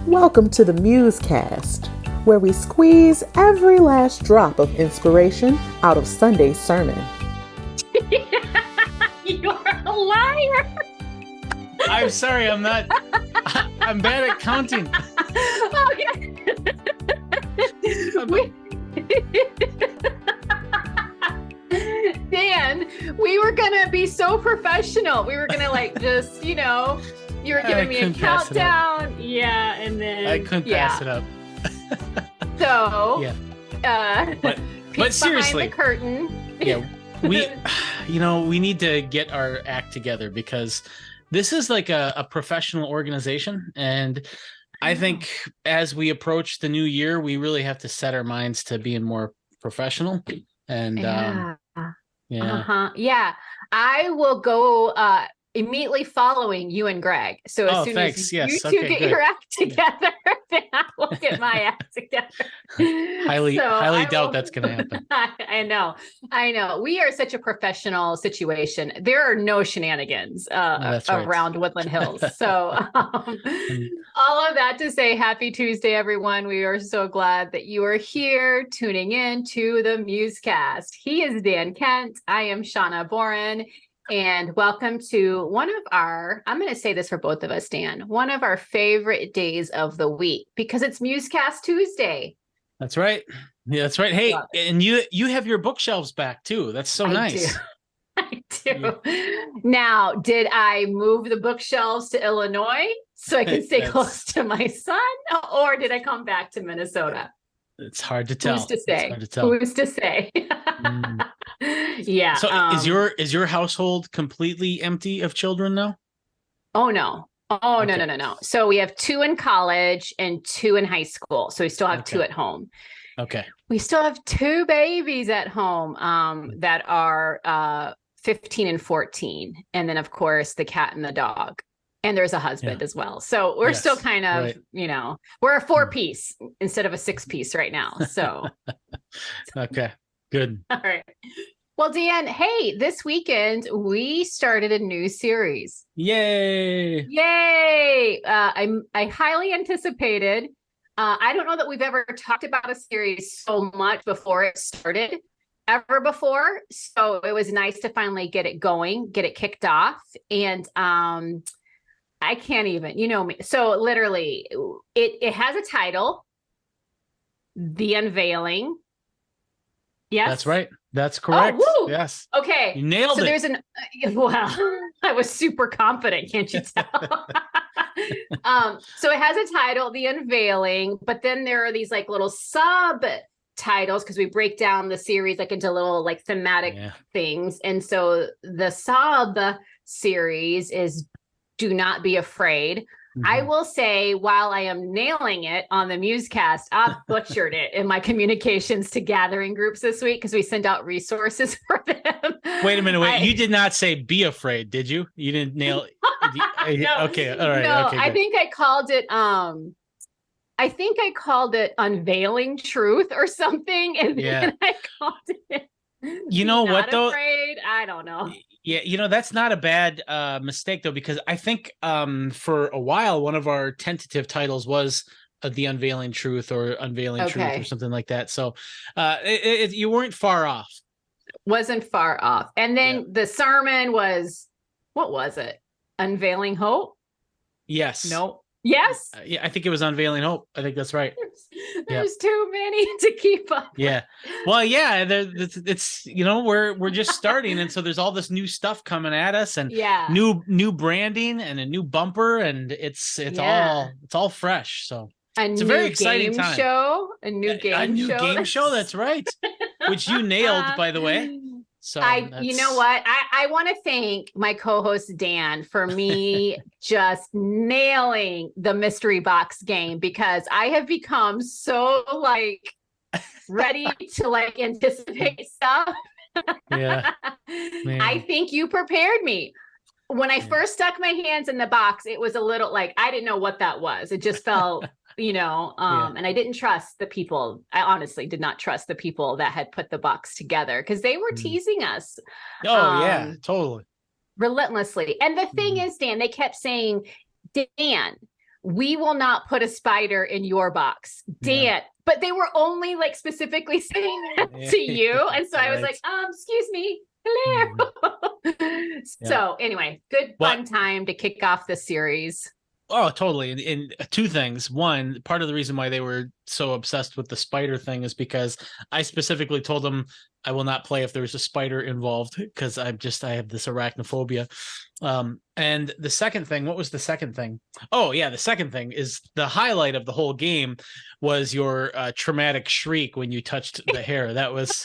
Welcome to the MuseCast, where we squeeze every last drop of inspiration out of Sunday's sermon. You're a liar. I'm sorry, I'm not. I'm bad at counting. Dan, we were gonna be so professional. We were gonna just, you were giving me a countdown. Yeah, and then I couldn't pass it up. So but seriously, behind the curtain. Yeah, we need to get our act together because this is like a professional organization, and I think as we approach the new year, we really have to set our minds to being more professional. And I will go immediately following you and Greg. So as soon as you two get your act together, then I will get my act together. Highly doubt that's going to happen. I know. We are such a professional situation. There are no shenanigans around Woodland Hills. So all of that to say, happy Tuesday, everyone. We are so glad that you are here tuning in to the MuseCast. He is Dan Kent. I am Shauna Boren. And welcome to one of our, I'm going to say this for both of us, Dan, one of our favorite days of the week because it's MuseCast Tuesday. That's right. Yeah, that's right. Hey, and you have your bookshelves back too. That's so nice. I do. Yeah. Now, did I move the bookshelves to Illinois so I can stay close to my son, or did I come back to Minnesota? It's hard to tell. Who's to say? Who's to say? Yeah. So is your household completely empty of children now? Oh no. No. So we have 2 in college and 2 in high school. So we still have 2 at home. Okay. We still have 2 babies at home that are 15 and 14. And then of course the cat and the dog. And there's a husband as well. So we're still kind of, we're a 4-piece instead of a 6-piece right now. So. Okay, good. All right. Well, Dan, hey, this weekend we started a new series. Yay. I highly anticipated. I don't know that we've ever talked about a series so much before it started ever before. So it was nice to finally get it going, get it kicked off. And, I can't even, me. So literally it has a title, The Unveiling. Yes. That's right. That's correct. Oh, yes. Okay. You nailed it. There's I was super confident. Can't you tell? So it has a title, The Unveiling, but then there are these little subtitles because we break down the series into little thematic things. And so the sub series is Do Not Be Afraid. Mm-hmm. I will say, while I am nailing it on the MuseCast, I butchered it in my communications to gathering groups this week because we send out resources for them. Wait a minute. You did not say be afraid, did you? You didn't nail it. No, okay. All right. No, okay, I think I called it Unveiling Truth or something. And then I called it what though? Afraid? I don't know. Yeah, that's not a bad mistake though, because I think for a while one of our tentative titles was The Unveiling Truth or Unveiling Truth or something like that. So you weren't far off. Wasn't far off. And then the sermon was, what was it? Unveiling Hope? Yes. Nope. Yes. I think it was Unveiling Hope. I think that's right. There's too many to keep up. Yeah. Well, it's we're just starting, and so there's all this new stuff coming at us, and new branding and a new bumper, and it's all fresh. So it's a very exciting time. A new game show. That's right. Which you nailed, by the way. So you know what? I want to thank my co-host Dan for me just nailing the mystery box game because I have become so ready to anticipate stuff. Yeah. I think you prepared me. When I first stuck my hands in the box, it was a little I didn't know what that was. It just felt and I didn't trust the people. I honestly did not trust the people that had put the box together because they were teasing us. Totally. Relentlessly. And the thing is, Dan, they kept saying, Dan, we will not put a spider in your box. Dan, but they were only like specifically saying that to you. And so I was like, excuse me. Hello. So anyway, good fun time to kick off the series. Oh, totally. And two things. One, part of the reason why they were so obsessed with the spider thing is because I specifically told them I will not play if there's a spider involved, because I have this arachnophobia. And the second thing, what was the second thing? Oh, yeah. The second thing is the highlight of the whole game was your traumatic shriek when you touched the hair. That was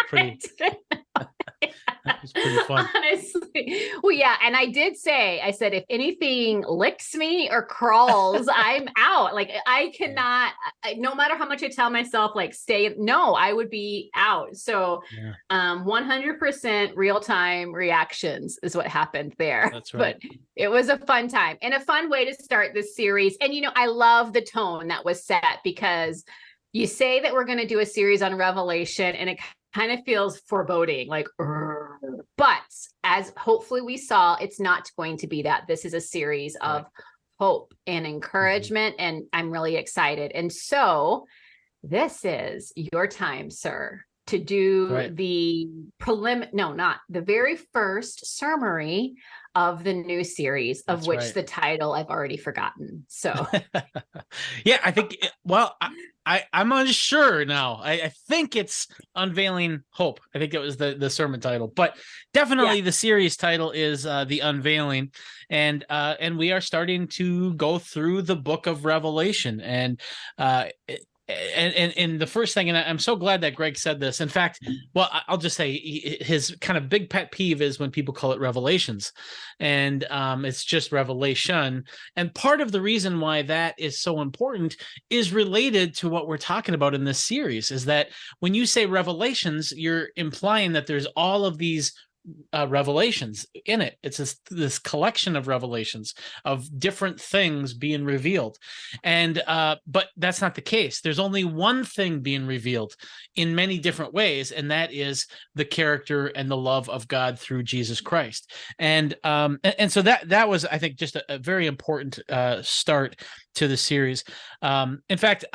pretty. That was pretty fun. Honestly. Well, yeah. And I said, if anything licks me or crawls, I'm out. Like I cannot, no matter how much I tell myself, like I would be out. So 100% real-time reactions is what happened there. That's right. But it was a fun time and a fun way to start this series. And, I love the tone that was set, because you say that we're going to do a series on Revelation, and it kind of feels foreboding, like, but as hopefully we saw, it's not going to be that. This is a series of hope and encouragement, and I'm really excited. And so this is your time, sir, to do the the very first summary of the new series, of which the title I've already forgotten. So yeah, I think, I'm unsure now. I think it's Unveiling Hope. I think it was the sermon title, but definitely the series title is The Unveiling. And we are starting to go through the book of Revelation. And the first thing, and I'm so glad that Greg said this. In fact, I'll just say his kind of big pet peeve is when people call it Revelations, and it's just Revelation. And part of the reason why that is so important is related to what we're talking about in this series, is that when you say Revelations, you're implying that there's all of these revelations in it. It's this collection of revelations of different things being revealed, and but that's not the case. There's only one thing being revealed in many different ways, and that is the character and the love of God through Jesus Christ. And so that was, I think, just a very important start to the series. In fact,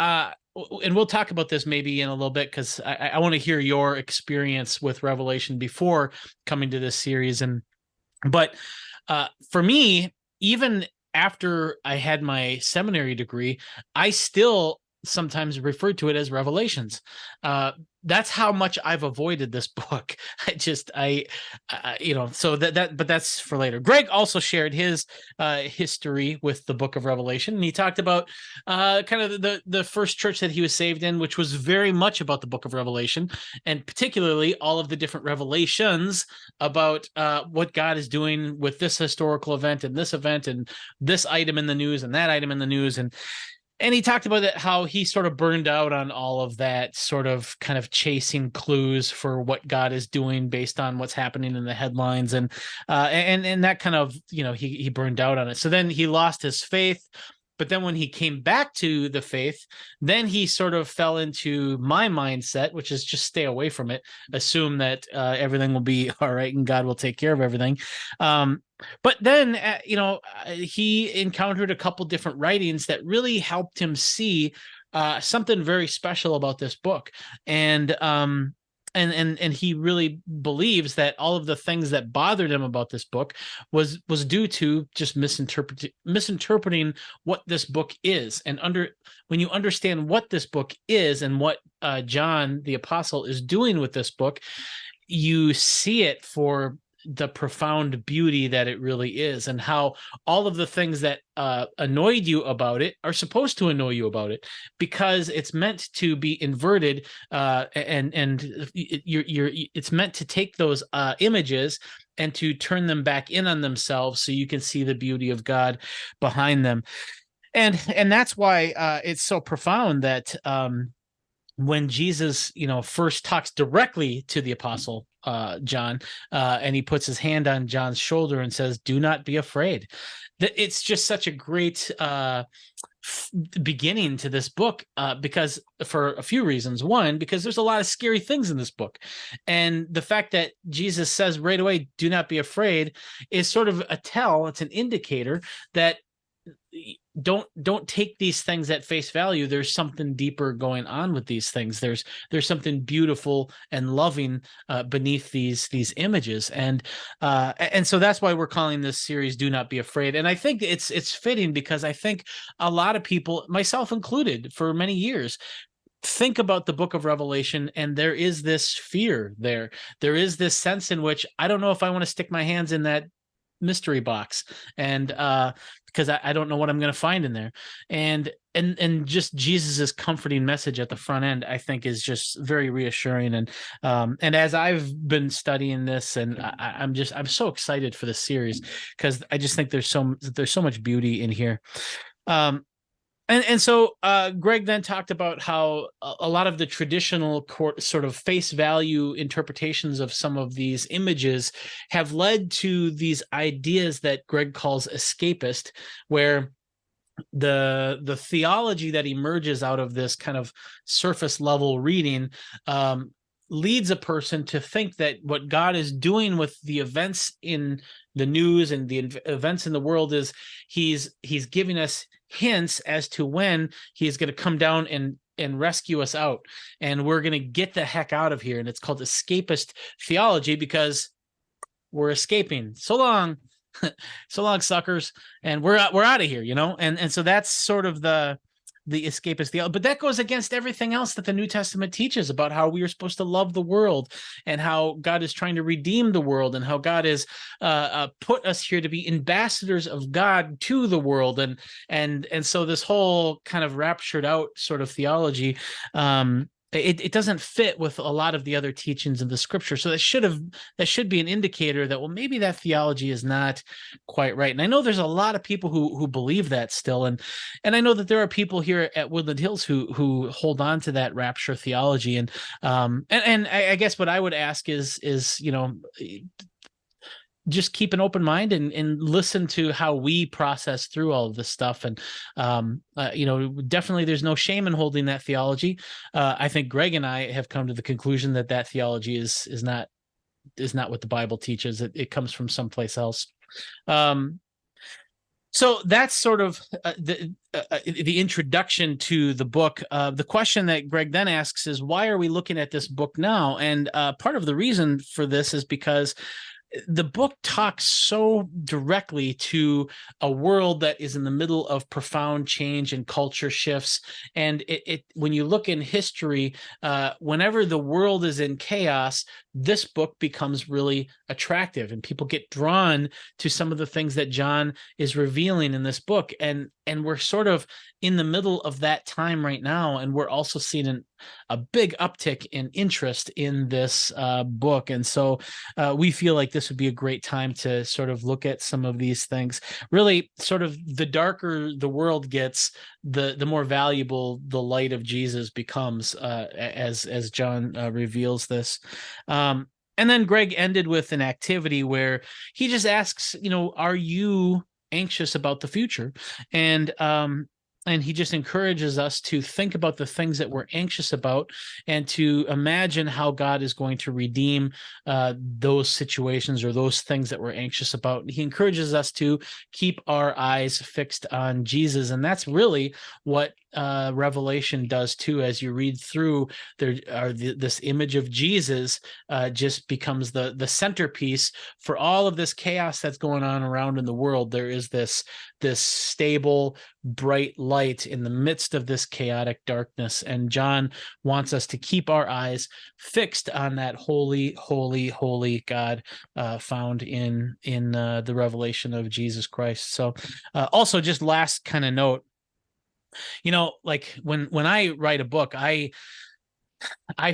and we'll talk about this maybe in a little bit, because I want to hear your experience with Revelation before coming to this series. But for me, even after I had my seminary degree, I still sometimes refer to it as Revelations. That's how much I've avoided this book. So but that's for later. Greg also shared his history with the book of Revelation, and he talked about kind of the first church that he was saved in, which was very much about the book of Revelation, and particularly all of the different revelations about what God is doing with this historical event and this item in the news and that item in the news. And he talked about how he sort of burned out on all of that sort of kind of chasing clues for what God is doing based on what's happening in the headlines. And that kind of, he burned out on it. So then he lost his faith. But then when he came back to the faith, then he sort of fell into my mindset, which is just stay away from it. Assume that everything will be all right and God will take care of everything. But then, he encountered a couple different writings that really helped him see something very special about this book. And he really believes that all of the things that bothered him about this book was due to just misinterpreting what this book is. And when you understand what this book is and what John the Apostle is doing with this book, you see it for the profound beauty that it really is, and how all of the things that annoyed you about it are supposed to annoy you about it, because it's meant to be inverted, and it's meant to take those images and to turn them back in on themselves, so you can see the beauty of God behind them. And that's why it's so profound that when Jesus, first talks directly to the apostle John, and he puts his hand on John's shoulder and says, "Do not be afraid." It's just such a great beginning to this book, because for a few reasons. One, because there's a lot of scary things in this book, and the fact that Jesus says right away, "Do not be afraid," is sort of a tell. It's an indicator that don't take these things at face value. There's something deeper going on with these things. There's something beautiful and loving beneath these images, and so that's why we're calling this series "Do Not Be Afraid." And I think it's fitting, because I think a lot of people, myself included, for many years, think about the book of Revelation, and there is this fear there. There is this sense in which I don't know if I want to stick my hands in that mystery box, and because I don't know what I'm going to find in there, and just Jesus's comforting message at the front end, I think, is just very reassuring. And as I've been studying this, and I'm so excited for this series, because I just think there's so much beauty in here. And so Greg then talked about how a lot of the traditional sort of face value interpretations of some of these images have led to these ideas that Greg calls escapist, where the theology that emerges out of this kind of surface level reading leads a person to think that what God is doing with the events in the news and the events in the world is he's giving us hints as to when he is going to come down and rescue us out, and we're going to get the heck out of here. And it's called escapist theology, because we're escaping. So long, so long, suckers, and we're out of here, and so that's sort of the escapist theology. But that goes against everything else that the New Testament teaches about how we are supposed to love the world, and how God is trying to redeem the world, and how God has put us here to be ambassadors of God to the world, and so this whole kind of raptured out sort of theology, it doesn't fit with a lot of the other teachings of the scripture. So that should be an indicator that, well, maybe that theology is not quite right. And I know there's a lot of people who believe that still. And I know that there are people here at Woodland Hills who hold on to that rapture theology. And I guess what I would ask is, just keep an open mind and listen to how we process through all of this stuff. And, definitely there's no shame in holding that theology. I think Greg and I have come to the conclusion that theology is not what the Bible teaches. It comes from someplace else. So that's sort of the introduction to the book. The question that Greg then asks is, why are we looking at this book now? And part of the reason for this is because the book talks so directly to a world that is in the middle of profound change and culture shifts. And it when you look in history, whenever the world is in chaos, this book becomes really attractive, and people get drawn to some of the things that John is revealing in this book. And we're sort of in the middle of that time right now, and we're also seeing a big uptick in interest in this book. And so we feel like this would be a great time to sort of look at some of these things. Really, sort of the darker the world gets, the more valuable the light of Jesus becomes, as John reveals this. And then Greg ended with an activity where he just asks, are you anxious about the future? And he just encourages us to think about the things that we're anxious about, and to imagine how God is going to redeem those situations or those things that we're anxious about. He encourages us to keep our eyes fixed on Jesus. And that's really what Revelation does too. As you read through, this image of Jesus just becomes the centerpiece for all of this chaos that's going on around in the world. There is this stable, bright light in the midst of this chaotic darkness, and John wants us to keep our eyes fixed on that holy, holy, holy God found in the revelation of Jesus Christ. So also, just last kind of note, like when I write a book, I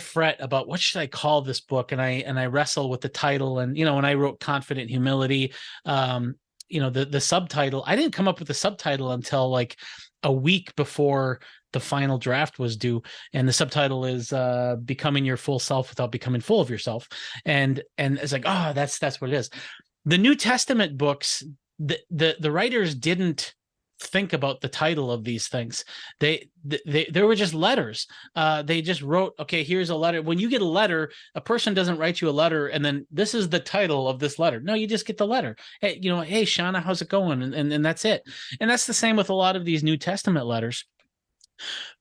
fret about what should I call this book, and I wrestle with the title. And when I wrote Confident Humility, the subtitle, I didn't come up with the subtitle until like a week before the final draft was due, and the subtitle is Becoming Your Full Self Without Becoming Full of Yourself. And it's like, that's what it is. The New Testament books, the writers didn't think about the title of these things. They were just letters. They just wrote, okay, here's a letter. When you get a letter, a person doesn't write you a letter and then this is the title of this letter. No, you just get the letter. Hey, hey, Shawna, how's it going? And that's it. And that's the same with a lot of these New Testament letters.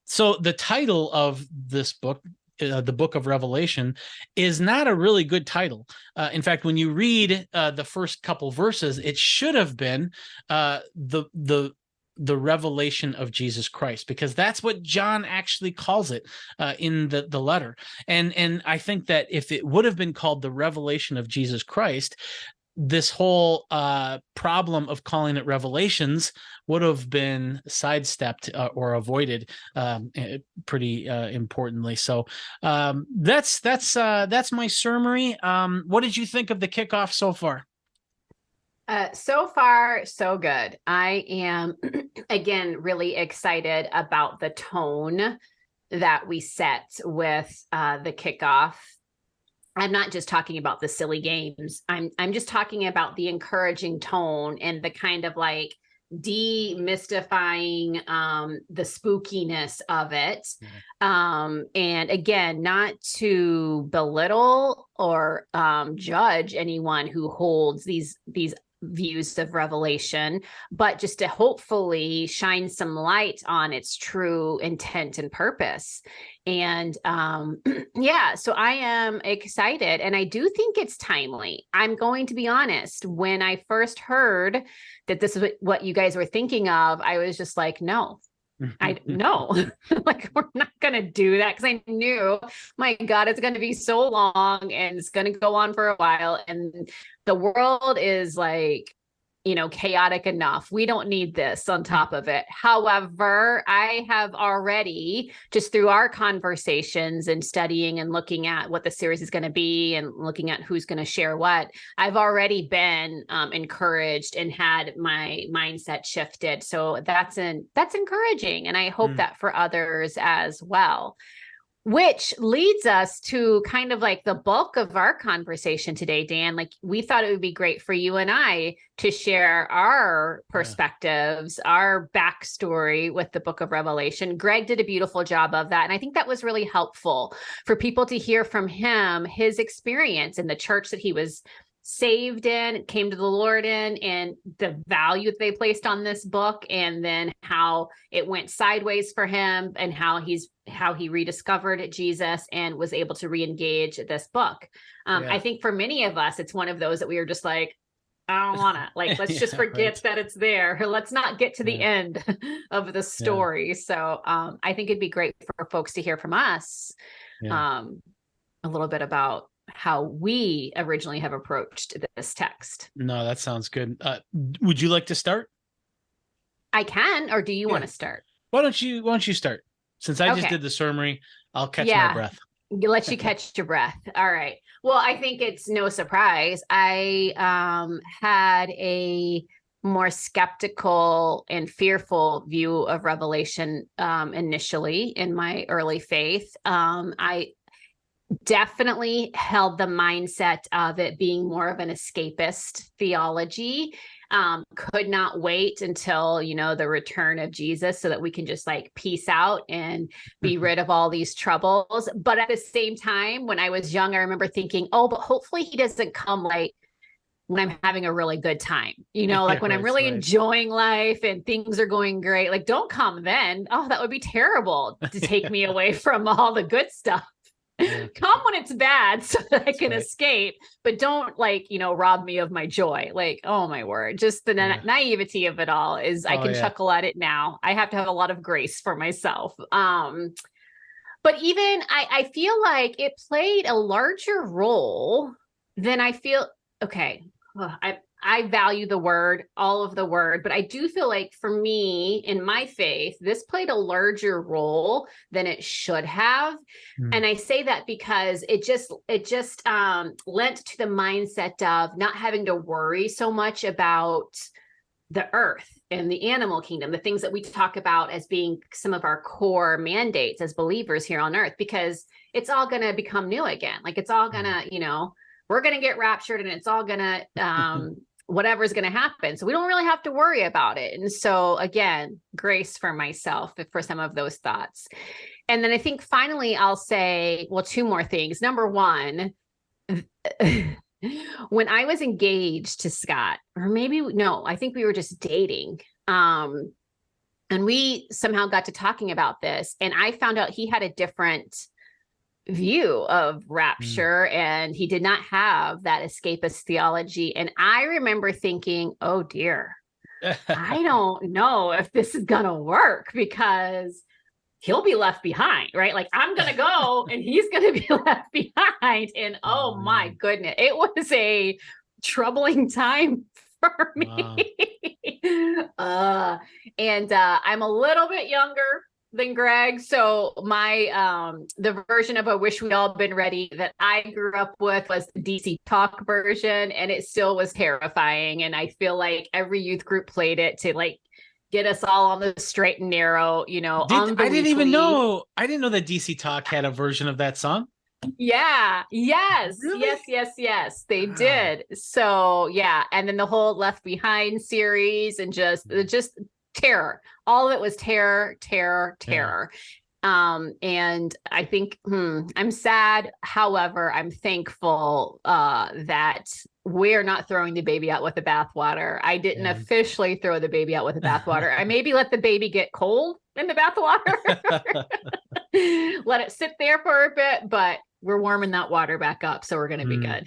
So the title of this book, the book of Revelation, is not a really good title. In fact, when you read the first couple verses, it should have been the revelation of Jesus Christ, because that's what John actually calls it in the letter. And I think that if it would have been called the revelation of Jesus Christ, this whole problem of calling it Revelations would have been sidestepped or avoided pretty importantly. So that's my summary. What did you think of the kickoff so far? So far, so good. I am, again, really excited about the tone that we set with the kickoff. I'm not just talking about the silly games. I'm just talking about the encouraging tone and the kind of like demystifying the spookiness of it. And again, not to belittle or judge anyone who holds these views of Revelation, but just to hopefully shine some light on its true intent and purpose. And yeah, so I am excited, and I do think it's timely. I'm going to be honest. When I first heard that this is what you guys were thinking of, I was just like, no, no, like, we're not going to do that, because I knew, my God, it's going to be so long and it's going to go on for a while. And the world is like, chaotic enough. We don't need this on top of it. However, I have already, just through our conversations and studying and looking at what the series is going to be and looking at who's going to share what, I've already been encouraged and had my mindset shifted. So that's encouraging. And I hope that for others as well. Which leads us to kind of like the bulk of our conversation today, Dan. Like, we thought it would be great for you and I to share our perspectives, our backstory with the book of Revelation. Greg did a beautiful job of that. And I think that was really helpful for people to hear from him, his experience in the church that he was saved in, came to the Lord in, and the value that they placed on this book, and then how it went sideways for him, and how he rediscovered Jesus and was able to re-engage this book. I think for many of us, it's one of those that we are just like, I don't want to, like, let's just forget that it's there. Let's not get to the end of the story. So I think it'd be great for folks to hear from us a little bit about how we originally have approached this text. No, that sounds good. Would you like to start? I can, or do you want to start? Why don't you start? Since I just did the summary, I'll catch my breath. Let you catch your breath. All right. Well, I think it's no surprise. I had a more skeptical and fearful view of Revelation initially in my early faith. I definitely held the mindset of it being more of an escapist theology. Could not wait until, the return of Jesus so that we can just like peace out and be rid of all these troubles. But at the same time, when I was young, I remember thinking, but hopefully he doesn't come like when I'm having a really good time, like when I'm really enjoying life and things are going great. Like, don't come then. Oh, that would be terrible to take me away from all the good stuff. Come when it's bad so that I can escape, but don't rob me of my joy. Like, oh my word, just the naivety of it all is I can chuckle at it now. I have to have a lot of grace for myself. But even I feel like it played a larger role than I feel. Okay. I value the word, all of the word, but I do feel like for me in my faith, this played a larger role than it should have. And I say that because it just lent to the mindset of not having to worry so much about the earth and the animal kingdom, the things that we talk about as being some of our core mandates as believers here on earth, because it's all going to become new again. Like, it's all going to, we're going to get raptured and it's all going to whatever's going to happen. So we don't really have to worry about it. And so again, grace for myself for some of those thoughts. And then I think finally I'll say, well, two more things. Number one, when I was engaged to Scott, or maybe, no, I think we were just dating. And we somehow got to talking about this, and I found out he had a different view of rapture, and he did not have that escapist theology. And I remember thinking, oh dear, I don't know if this is going to work, because he'll be left behind, right? Like, I'm going to go and he's going to be left behind. And oh my goodness, it was a troubling time for me. Wow. I'm a little bit younger than Greg. So my, the version of I Wish We'd All Been Ready that I grew up with was the DC Talk version, and it still was terrifying. And I feel like every youth group played it to like get us all on the straight and narrow, you know. I didn't know that DC Talk had a version of that song. Yeah. Yes. Really? Yes. They did. So yeah. And then the whole Left Behind series, and just terror. All of it was terror. Yeah. And I think I'm sad. However, I'm thankful that we're not throwing the baby out with the bathwater. I didn't officially throw the baby out with the bathwater. I maybe let the baby get cold in the bathwater, let it sit there for a bit, but we're warming that water back up. So we're going to be good.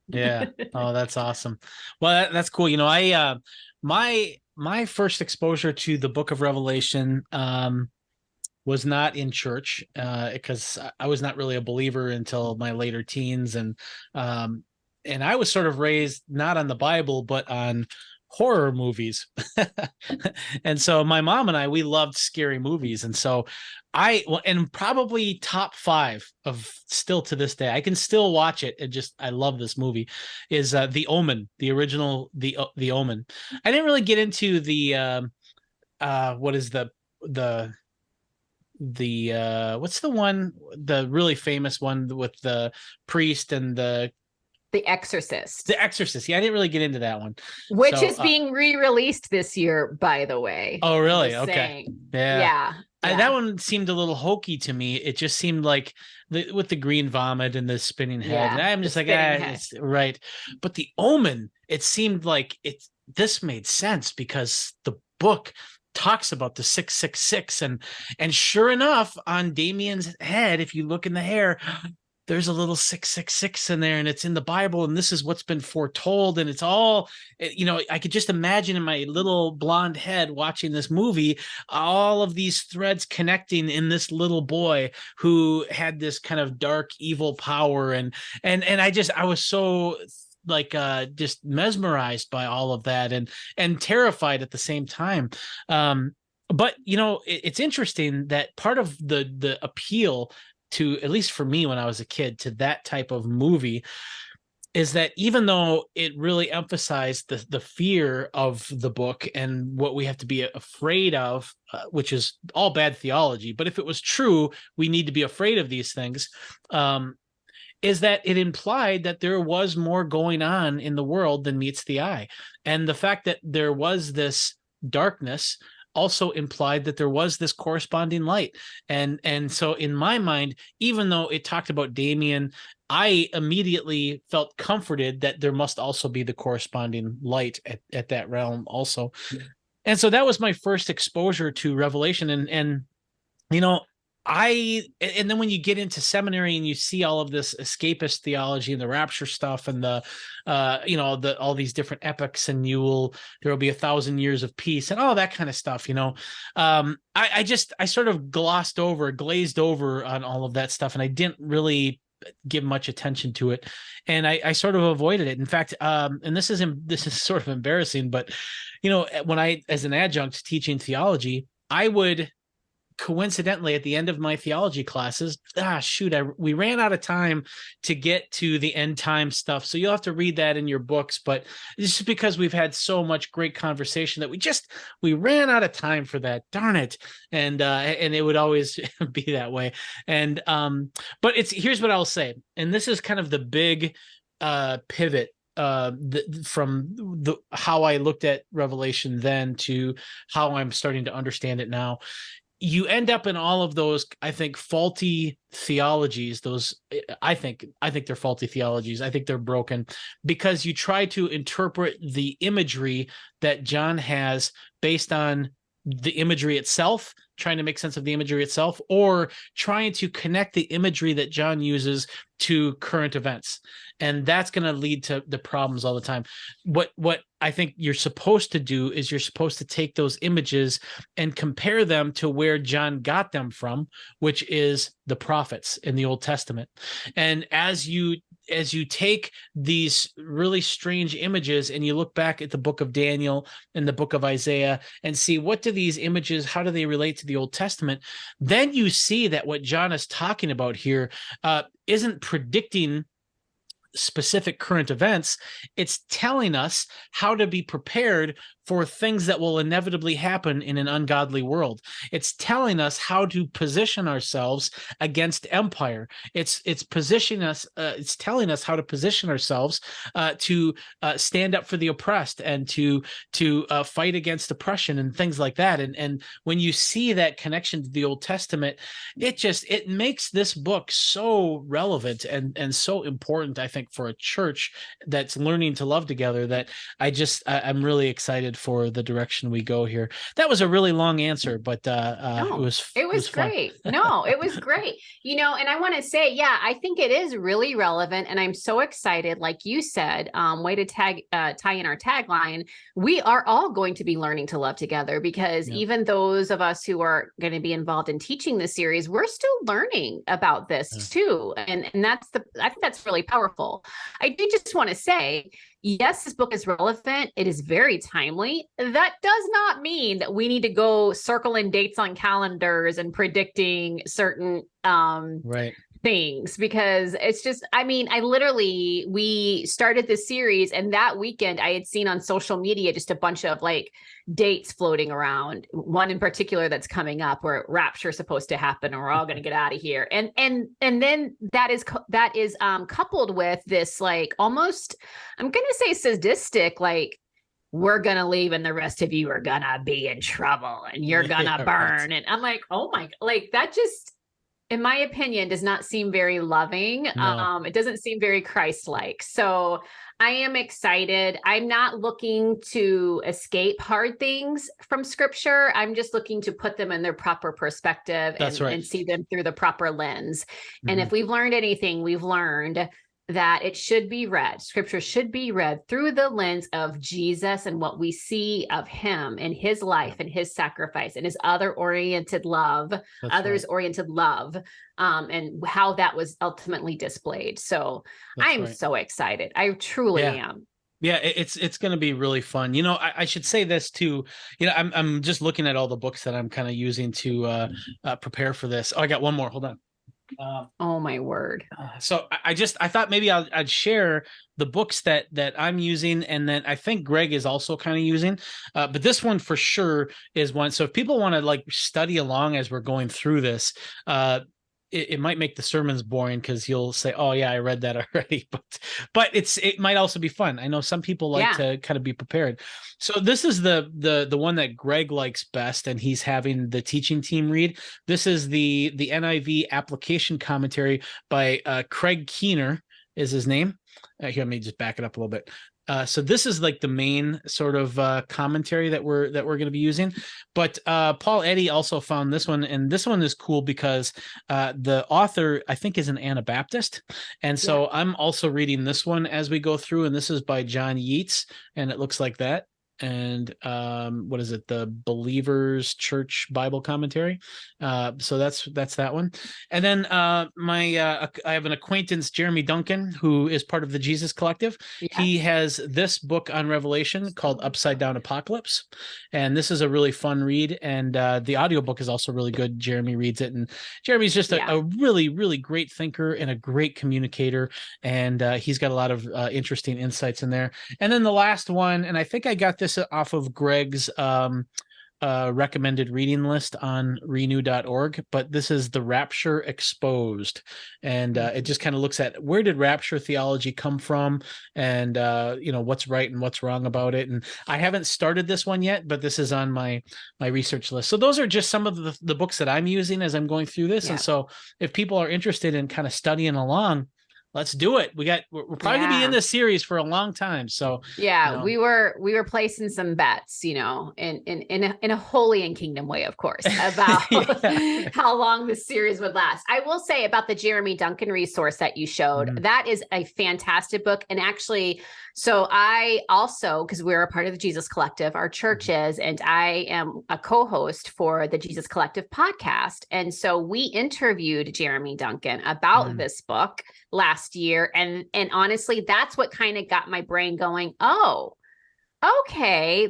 Yeah. Oh, that's awesome. Well, that's cool. You know, I, my first exposure to the book of Revelation, was not in church, because I was not really a believer until my later teens. And I was sort of raised not on the Bible, but on horror movies. And so my mom and I, we loved scary movies. And so and probably top 5 of still to this day, I can still watch it. And I love this movie, is The Omen, the original, The Omen. I didn't really get into the, what is the what's the one, the really famous one with the priest and The Exorcist. Yeah, I didn't really get into that one. Which is being re-released this year, by the way. Oh, really? Okay. Yeah. That one seemed a little hokey to me. It just seemed like with the green vomit and the spinning head. Yeah, and I'm just like, it's right. But The Omen, it seemed like this made sense, because the book talks about the 666, and sure enough, on Damien's head, if you look in the hair, there's a little 666 in there, and it's in the Bible, and this is what's been foretold. And it's all, you know, I could just imagine in my little blonde head watching this movie, all of these threads connecting in this little boy who had this kind of dark, evil power. And I was so like just mesmerized by all of that, and terrified at the same time. But you know, it's interesting that part of the appeal to, at least for me when I was a kid, to that type of movie, is that even though it really emphasized the fear of the book and what we have to be afraid of, which is all bad theology, but if it was true, we need to be afraid of these things, is that it implied that there was more going on in the world than meets the eye. And the fact that there was this darkness also implied that there was this corresponding light. And so in my mind, even though it talked about Damien, I immediately felt comforted that there must also be the corresponding light at that realm also. Yeah. And so that was my first exposure to Revelation. And you know, and then when you get into seminary and you see all of this escapist theology and the rapture stuff and the all these different epochs, and there will be 1,000 years of peace and all that kind of stuff, you know, I sort of glazed over on all of that stuff, and I didn't really give much attention to it, and I sort of avoided it. In fact, and this is sort of embarrassing, but you know, when I, as an adjunct teaching theology, I would coincidentally at the end of my theology classes, we ran out of time to get to the end time stuff, so you'll have to read that in your books, but it's just because we've had so much great conversation that we ran out of time for that, darn it. And it would always be that way. But here's what I'll say, and this is kind of the big pivot how I looked at Revelation then to how I'm starting to understand it now, you end up in all of those, I think, faulty theologies. I think they're faulty theologies. I think they're broken because you try to interpret the imagery that John has based on the imagery itself, trying to make sense of the imagery itself, or trying to connect the imagery that John uses to current events. And that's going to lead to the problems all the time. What I think you're supposed to do is you're supposed to take those images and compare them to where John got them from, which is the prophets in the Old Testament. And as you take these really strange images and you look back at the book of Daniel and the book of Isaiah and see what do these images, how do they relate to the Old Testament, then you see that what John is talking about here isn't predicting specific current events. It's telling us how to be prepared for things that will inevitably happen in an ungodly world. It's telling us how to position ourselves against empire. It's positioning us. It's telling us how to position ourselves to stand up for the oppressed and to fight against oppression and things like that. And when you see that connection to the Old Testament, it makes this book so relevant and so important, I think, for a church that's learning to love together, that I'm really excited for the direction we go here. That was a really long answer, but it was great. No, it was great. And I want to say, I think it is really relevant, and I'm so excited. Like you said, way to tie in our tagline. We are all going to be learning to love together, because even those of us who are going to be involved in teaching this series, we're still learning about this too, and I think that's really powerful. I do just want to say, yes, this book is relevant. It is very timely. That does not mean that we need to go circling dates on calendars and predicting certain things, because it's just, we started this series, and that weekend I had seen on social media just a bunch of like dates floating around, one in particular that's coming up where rapture is supposed to happen and we're all going to get out of here. And then that is coupled with this, like, almost, I'm going to say sadistic, like, we're going to leave and the rest of you are going to be in trouble and you're going to burn. And I'm like, oh my, like, that just, in my opinion, does not seem very loving. No. It doesn't seem very Christ-like. So I am excited. I'm not looking to escape hard things from scripture. I'm just looking to put them in their proper perspective and see them through the proper lens. Mm-hmm. And if we've learned anything, we've learned that it should be read. Scripture should be read through the lens of Jesus and what we see of him and his life and his sacrifice and his others-oriented love, and how that was ultimately displayed. So I'm so excited. I truly am. Yeah, it's going to be really fun. I should say this too. I'm just looking at all the books that I'm kind of using to prepare for this. Oh, I got one more. Hold on. Oh my word. So I thought maybe I'd share the books that I'm using, and then I think Greg is also kind of using, but this one for sure is one. So if people want to like study along as we're going through this, it might make the sermons boring because you'll say, oh yeah, I read that already, but it might also be fun. I know some people like to kind of be prepared. So this is the one that Greg likes best, and he's having the teaching team read. This is the NIV application commentary by Craig Keener is his name. Here, let me just back it up a little bit. So this is like the main sort of commentary that we're going to be using. But Paul Eddy also found this one, and this one is cool because the author, I think, is an Anabaptist. And so I'm also reading this one as we go through, and this is by John Yeats, and it looks like that. And what is it? The Believers Church Bible Commentary. So that's that one. And then I have an acquaintance, Jeremy Duncan, who is part of the Jesus Collective. Yeah. He has this book on Revelation called Upside Down Apocalypse. And this is a really fun read. And the audiobook is also really good. Jeremy reads it. And Jeremy's just a really, really great thinker and a great communicator. And he's got a lot of interesting insights in there. And then the last one, and I think I got this off of Greg's recommended reading list on renew.org, but this is the Rapture Exposed. And it just kind of looks at where did Rapture theology come from, and what's right and what's wrong about it. And I haven't started this one yet, but this is on my research list. So those are just some of the books that I'm using as I'm going through this. Yeah. And so if people are interested in kind of studying along, let's do it. We're probably gonna be in this series for a long time. So we were placing some bets, in a holy and kingdom way, of course, about how long this series would last. I will say about the Jeremy Duncan resource that you showed, that is a fantastic book. And actually, so I also, because we're a part of the Jesus Collective, our church is, and I am a co-host for the Jesus Collective podcast. And so we interviewed Jeremy Duncan about this book last year. And honestly, that's what kind of got my brain going, oh, okay,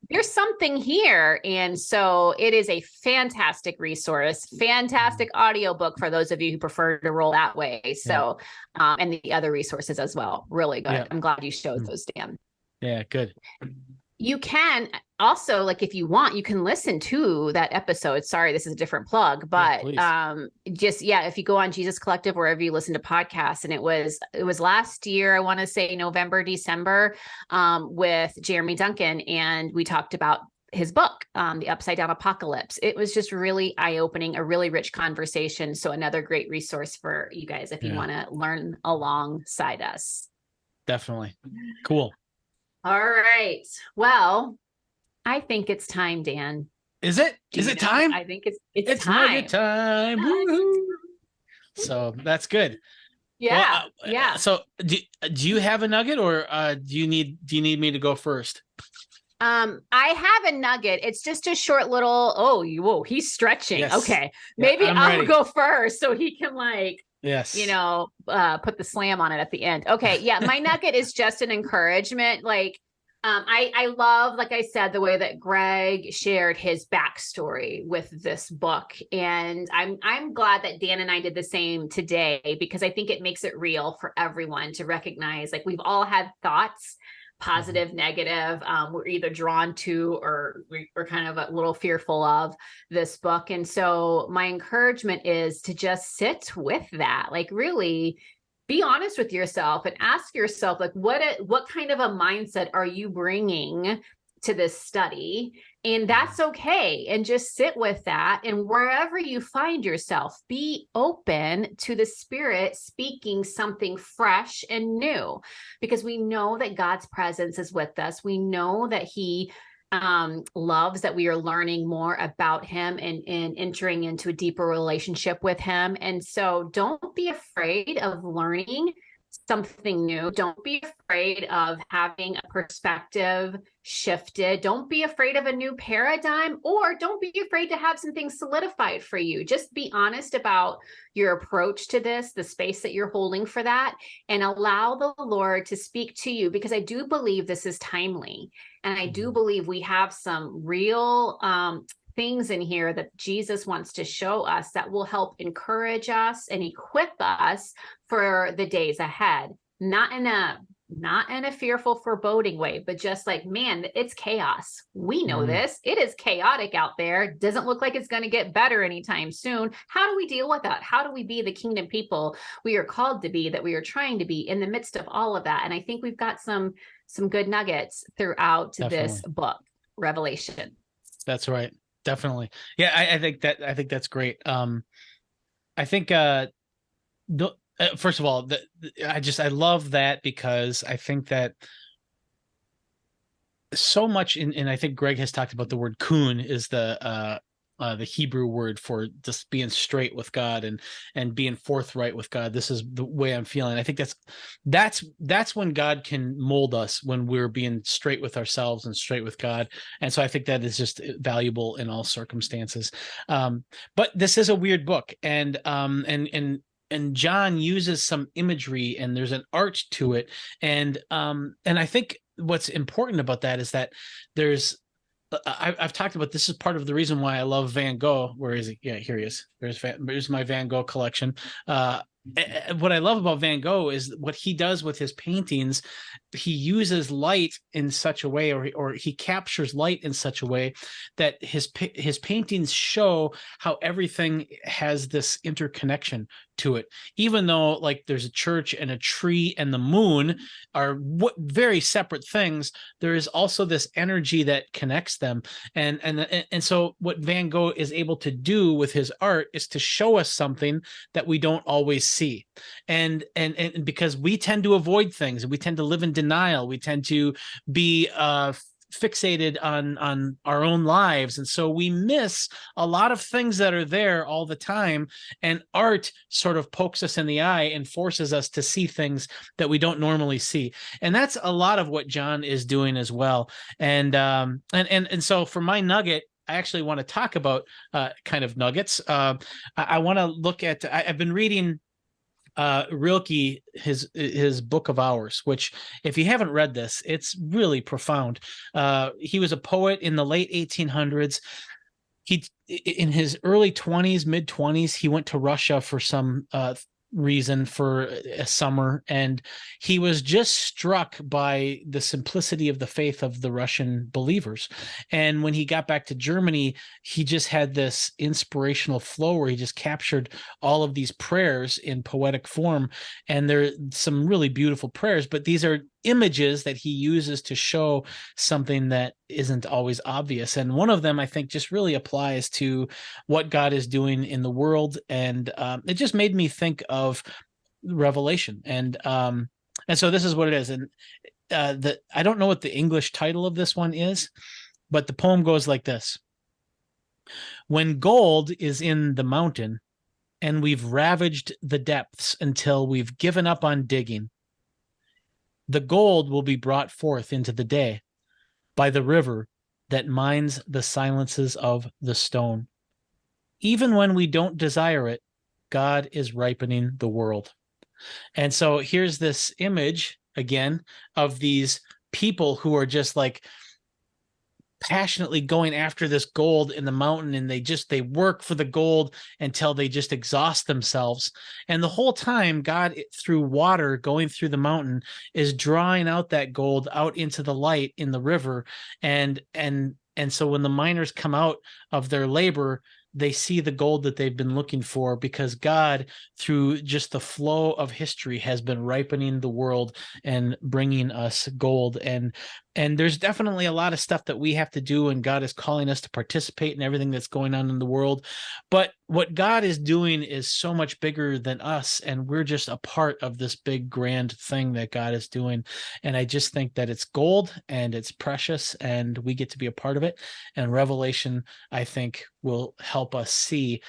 there's something here. And so it is a fantastic resource, fantastic audiobook for those of you who prefer to roll that way. So, and the other resources as well. Really good. Yeah. I'm glad you showed those, Dan. Yeah, good. You can also, if you want, you can listen to that episode. Sorry, this is a different plug, but if you go on Jesus Collective, wherever you listen to podcasts, and it was last year, I want to say November, December, with Jeremy Duncan, and we talked about his book, The Upside Down Apocalypse. It was just really eye-opening, a really rich conversation. So another great resource for you guys if you want to learn alongside us. Definitely. Cool. All right. Well, I think it's time, Dan. Is it? Is it time? I think it's time. Nugget time. Woo-hoo. So that's good. Yeah. Well, yeah. So do you have a nugget, or do you need me to go first? I have a nugget. It's just a short little, whoa, he's stretching. Yes. Okay. Maybe I'll go first so he can yes, put the slam on it at the end. Okay. Yeah. My nugget is just an encouragement. I love, like I said, the way that Greg shared his backstory with this book. And I'm glad that Dan and I did the same today, because I think it makes it real for everyone to recognize, we've all had thoughts, positive, negative. We're either drawn to, or we're kind of a little fearful of this book. And so my encouragement is to just sit with that, really be honest with yourself and ask yourself, what kind of a mindset are you bringing to this study? And that's okay. And just sit with that. And wherever you find yourself, be open to the Spirit speaking something fresh and new, because we know that God's presence is with us. We know that He loves that we are learning more about Him and entering into a deeper relationship with Him. And so don't be afraid of learning something new. Don't be afraid of having a perspective shifted. Don't be afraid of a new paradigm, or don't be afraid to have some things solidified for you. Just be honest about your approach to this, the space that you're holding for that, and allow the Lord to speak to you, because I do believe this is timely. And I do believe we have some real things in here that Jesus wants to show us that will help encourage us and equip us for the days ahead. Not in a fearful, foreboding way, but just man, it's chaos. We know this. It is chaotic out there. Doesn't look like it's going to get better anytime soon. How do we deal with that? How do we be the kingdom people we are called to be, that we are trying to be in the midst of all of that? And I think we've got some good nuggets throughout this book, Revelation. That's right. Definitely. Yeah. I think that's great. I think, first of all, I love that, because I think that so much and I think Greg has talked about the word kun is the Hebrew word for just being straight with God and being forthright with God. This is the way I'm feeling. I think that's when God can mold us, when we're being straight with ourselves and straight with God. And so I think that is just valuable in all circumstances. But this is a weird book, and John uses some imagery, and there's an art to it. And I think what's important about that is that I've talked about, this is part of the reason why I love Van Gogh. Where is he? Yeah, here he is. There's my Van Gogh collection. what I love about Van Gogh is what he does with his paintings. He uses light in such a way, or he captures light in such a way that his paintings show how everything has this interconnection to it. Even though like there's a church and a tree and the moon are very separate things, there is also this energy that connects them. And so what Van Gogh is able to do with his art is to show us something that we don't always see. And because we tend to avoid things, we tend to live in denial, we tend to be fixated on our own lives, and so we miss a lot of things that are there all the time, and art sort of pokes us in the eye and forces us to see things that we don't normally see. And that's a lot of what John is doing as well. And so for my nugget, I actually want to talk about kind of nuggets. I want to look at, I've been reading Rilke, his Book of Hours, which if you haven't read this, it's really profound. He was a poet in the late 1800s. He, in his early 20s, mid 20s, he went to Russia for some reason for a summer, and he was just struck by the simplicity of the faith of the Russian believers. And when he got back to Germany, he just had this inspirational flow where he just captured all of these prayers in poetic form, and there are some really beautiful prayers, but these are images that he uses to show something that isn't always obvious. And one of them, I think, just really applies to what God is doing in the world. And it just made me think of Revelation. And so this is what it is. And I don't know what the English title of this one is, but the poem goes like this. When gold is in the mountain and we've ravaged the depths until we've given up on digging, the gold will be brought forth into the day by the river that mines the silences of the stone. Even when we don't desire it, God is ripening the world. And so here's this image again of these people who are just like passionately going after this gold in the mountain, and they work for the gold until they just exhaust themselves. And the whole time, God, through water going through the mountain, is drawing out that gold out into the light in the river. And so when the miners come out of their labor, they see the gold that they've been looking for, because God, through just the flow of history, has been ripening the world and bringing us gold. And there's definitely a lot of stuff that we have to do, and God is calling us to participate in everything that's going on in the world. But what God is doing is so much bigger than us, and we're just a part of this big, grand thing that God is doing. And I just think that it's gold and it's precious, and we get to be a part of it. And Revelation, I think, will help us see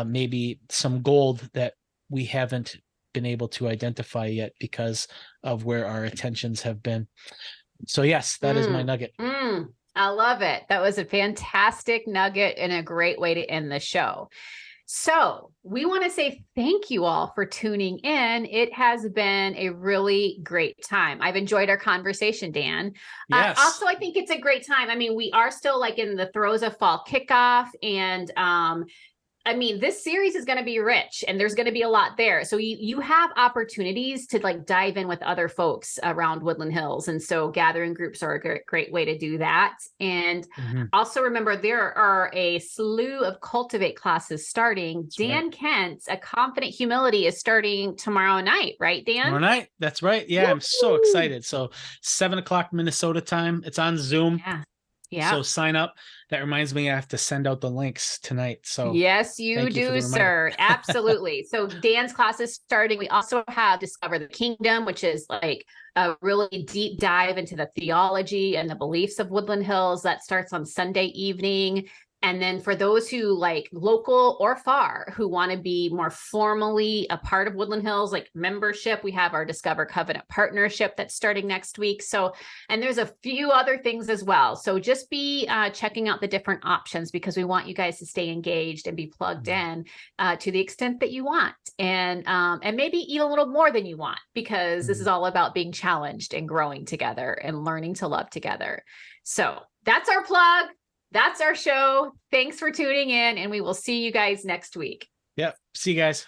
maybe some gold that we haven't been able to identify yet because of where our attentions have been. So yes, that is my nugget. I love it. That was a fantastic nugget and a great way to end the show. So we want to say thank you all for tuning in. It has been a really great time. I've enjoyed our conversation, Dan. Yes. Also, I think it's a great time. I mean, we are still like in the throes of fall kickoff, and I mean, this series is going to be rich, and there's going to be a lot there. So you have opportunities to like dive in with other folks around Woodland Hills. And so gathering groups are a great way to do that. And also remember, there are a slew of Cultivate classes starting. That's Dan right. Kent's A Confident Humility is starting tomorrow night, right, Dan? Tomorrow night. That's right. Yeah, I'm so excited. So 7:00 Minnesota time. It's on Zoom. Yeah. So sign up. That reminds me, I have to send out the links tonight. So yes, you do, sir. Absolutely. So Dan's class is starting. We also have Discover the Kingdom, which is like a really deep dive into the theology and the beliefs of Woodland Hills. That starts on Sunday evening. And then for those who like local or far, who want to be more formally a part of Woodland Hills, like membership, we have our Discover Covenant partnership that's starting next week. So, and there's a few other things as well. So just be checking out the different options, because we want you guys to stay engaged and be plugged in to the extent that you want. And maybe eat a little more than you want, because this is all about being challenged and growing together and learning to love together. So that's our plug. That's our show. Thanks for tuning in, and we will see you guys next week. Yep. See you guys.